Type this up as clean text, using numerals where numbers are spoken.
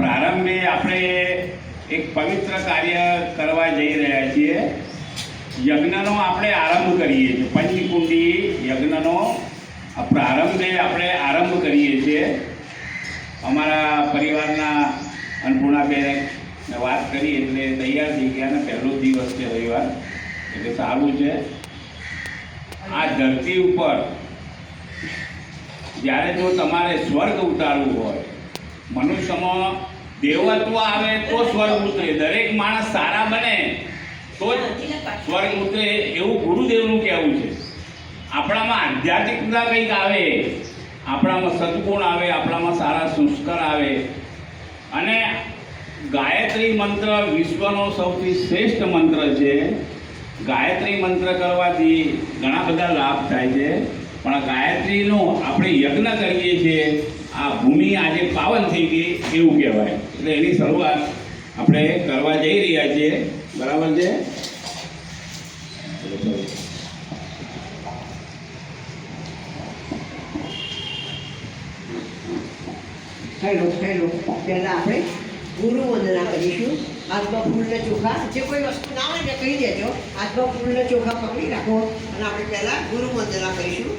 પ્રારંભે આપણે એક પવિત્ર કાર્ય કરવા જઈ રહ્યા છીએ. યજ્ઞનો આપણે આરંભ કરીએ છીએ. પંચકુંડી યજ્ઞનો પ્રારંભે આપણે આરંભ કરીએ છીએ. અમારા પરિવારના અન્નપૂર્ણાબેન વાત કરી એટલે તૈયાર થઈ ગયા. અને પહેલો દિવસ છે રવિવાર, એટલે સારું છે. આ ધરતી ઉપર જ્યારે જો તમારે સ્વર્ગ ઉતારવું હોય, મનુષ્યમાં દેવત્વ આવે તો સ્વર્ગ ઉતરે. દરેક માણસ સારા બને તો જ સ્વર્ગ ઉતરે એવું ગુરુદેવનું કહેવું છે. આપણામાં આધ્યાત્મિકતા કંઈક આવે, આપણામાં સદગુણ આવે, આપણામાં સારા સંસ્કાર આવે. અને ગાયત્રી મંત્ર વિશ્વનો સૌથી શ્રેષ્ઠ મંત્ર છે. ગાયત્રી મંત્ર કરવાથી ઘણા બધા લાભ થાય છે. પણ ગાયત્રીનો આપણે યજ્ઞ કરીએ છીએ, આ ભૂમિ આજે પાવન થઈ ગઈ એવું કહેવાય. એટલે એની શરૂઆત આપણે કરવા જઈ રહ્યા છીએ. બરાબર છે? હેલો પહેલાં આપણે ગુરુ વંદના કરીશું. હાથમાં ફૂલને ચોખા, જે કોઈ વસ્તુ ના હોય ને કહી દેજો. હાથમાં ફૂલને ચોખા પકડી રાખો અને આપણે પહેલાં ગુરુ વંદના કરીશું.